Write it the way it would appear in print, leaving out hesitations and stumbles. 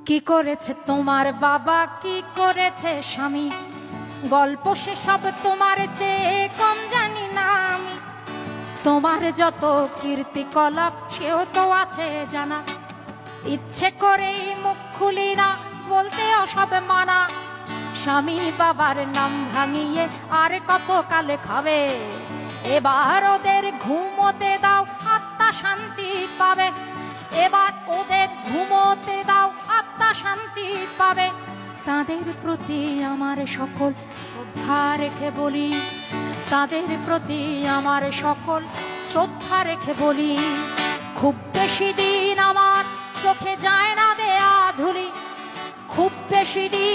কি করেছে তোমার বাবা, কি করেছে স্বামী, গল্প সেসব তোমার চেয়ে কম জানি না আমি। তোমার যত কীর্তিকলাপ সেও তো আছে জানা, ইচ্ছে করেই মুখ খুলি না, বলতে সব মানা। স্বামী বাবার নাম ভাঙিয়ে আর কত কালে খাবে, এবার ওদের ঘুমোতে দাও, আত্মা শান্তি পাবে। এবার ওদের ঘুমোতে দাও, আত্মা শান্তি পাবে। তাদের প্রতি আমার সকল শ্রদ্ধা রেখে বলি, তাদের প্রতি আমার সকল শ্রদ্ধা রেখে বলি, খুব বেশি দিন আমার চোখে যায় না দেয়া ধুলি, খুব বেশি দিন